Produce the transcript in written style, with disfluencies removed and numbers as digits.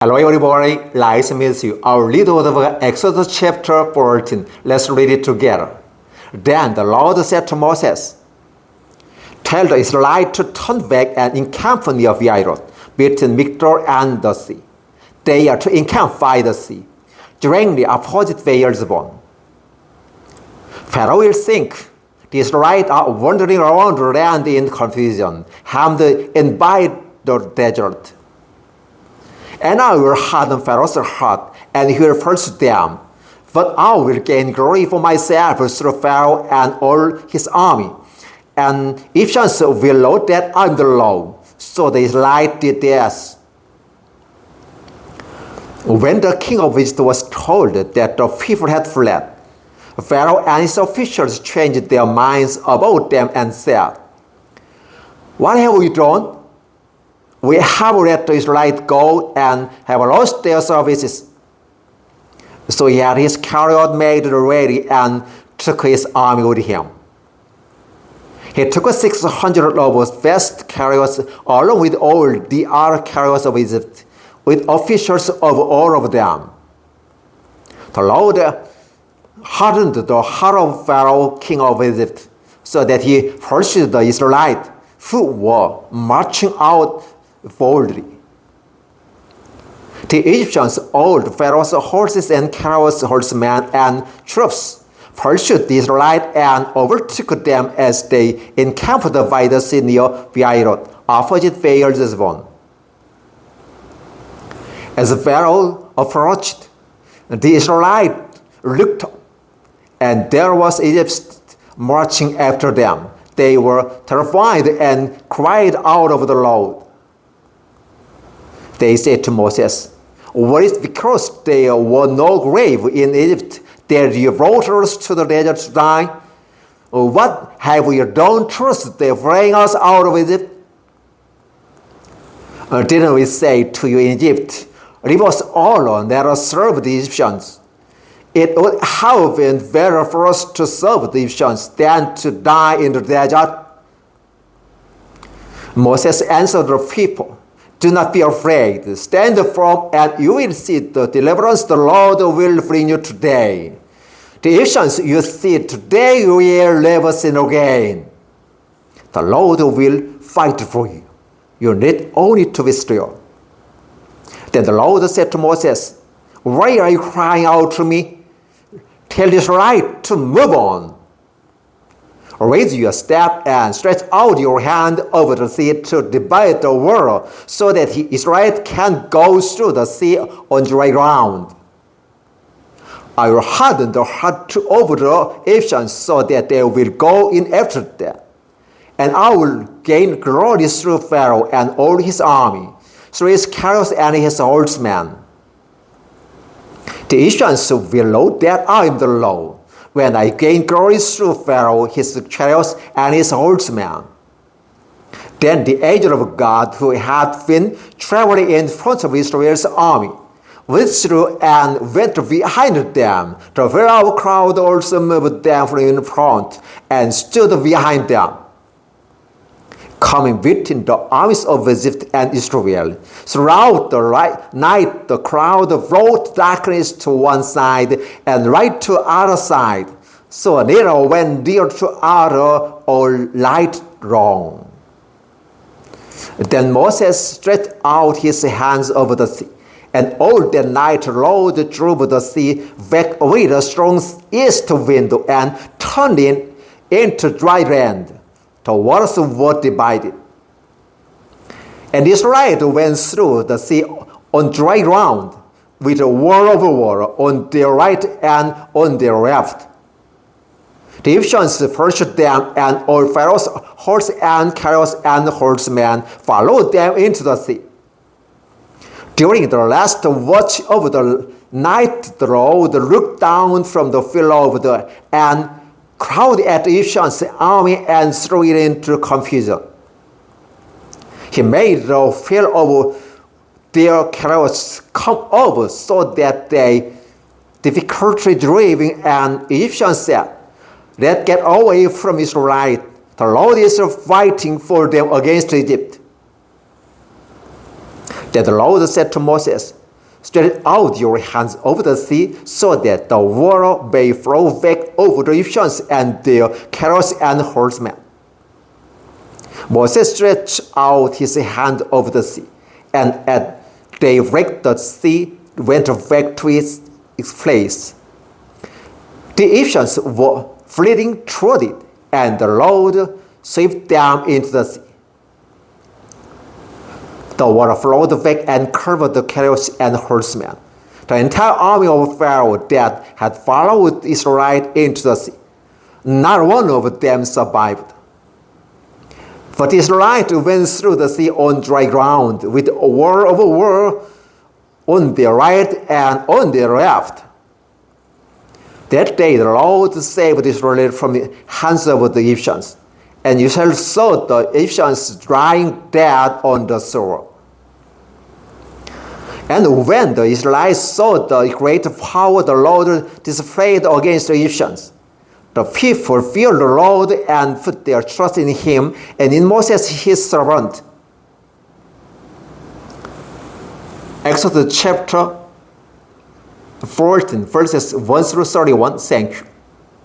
Hello everybody, nice to meet you. Our read of Exodus chapter 14. Let's read it together. Then the Lord said to Moses, "Tell the Israelites to turn back and encamp near Beirut, between Migdol and the sea. They are to encamp by the sea, directly opposite Beelzebub. Pharaoh will think the Israelites are wandering around the land in confusion, harmed and by the desert. And I will harden Pharaoh's heart, and he will pursue them. But I will gain glory for myself through Pharaoh and all his army. And Egyptians will know that I am the Lord." So the Israelites did this. When the king of Egypt was told that the people had fled, Pharaoh and his officials changed their minds about them and said, "What have we done? We have let the Israelites go and have lost their services." So he had his chariot made ready and took his army with him. He took 600 of his best chariots along with all the other chariots of Egypt, with officials of all of them. The Lord hardened the heart of Pharaoh, king of Egypt, so that he pursued the Israelites who were marching out boldly. The Egyptians, all Pharaoh's horses and chariots, horsemen, and troops, pursued the Israelites and overtook them as they encamped by the sea near Beirut, opposite Beelzebub. As Pharaoh approached, the Israelites looked up, and there was Egypt marching after them. They were terrified and cried out of the Lord. They said to Moses, "What is because there were no grave in Egypt that you brought us to the desert to die? What have we done to us that bring us out of Egypt? Didn't we say to you in Egypt, 'Leave us alone, let us serve the Egyptians'? It would have been better for us to serve the Egyptians than to die in the desert." Moses answered the people, "Do not be afraid. Stand firm, and you will see the deliverance the Lord will bring you today. The Egyptians you see today will never sin again. The Lord will fight for you. You need only to be still." Then the Lord said to Moses, "Why are you crying out to me? Tell the Israelites to move on. Raise your staff and stretch out your hand over the sea to divide the water, so that Israel can go through the sea on dry ground. I will harden the heart of the Egyptians so that they will go in after them. And I will gain glory through Pharaoh and all his army, through his chariots and his horsemen. The Egyptians will know that I am the Lord, when I gain glory through Pharaoh, his chariots, and his horsemen." Then the angel of God, who had been traveling in front of Israel's army, withdrew and went behind them. The Pharaoh crowd also moved them from in front and stood behind them, coming between the armies of Egypt and Israel. Throughout the night, the crowd brought darkness to one side and light to the other side. So neither went near to other or light wrong. Then Moses stretched out his hands over the sea, and all that night the Lord drove the sea back with a strong east wind and turned it into dry land. The waters were divided. And Israel went through the sea on dry ground, with a wall of water on their right and on their left. The Egyptians pursued them, and all Pharaoh's horses and chariots and horsemen followed them into the sea. During the last watch of the night, the Lord looked down from the field and crowded at the Egyptians' army and threw it into confusion. He made the field of their chariots come over so that they difficultly driving, and Egyptians said, "Let's get away from Israel. The Lord is fighting for them against Egypt." Then the Lord said to Moses, Stretch out your hands over the sea so that the water may flow back over the Egyptians and their chariots and horsemen. Moses stretched out his hand over the sea, and at daybreak the sea went back to its place. The Egyptians were fleeing toward it, and the Lord swept them into the sea. The water flowed back and covered the chariots and horsemen. The entire army of Pharaoh that had followed Israel into the sea. Not one of them survived. But the Israelites went through the sea on dry ground with a wall of water on their right and on their left. That day the Lord saved Israel from the hands of the Egyptians, and Israel saw the Egyptians lying dead on the shore. And when the Israelites saw the great power the Lord displayed against the Egyptians, the people feared the Lord and put their trust in Him and in Moses his servant. Exodus chapter 14, verses 1 through 31. Thank you.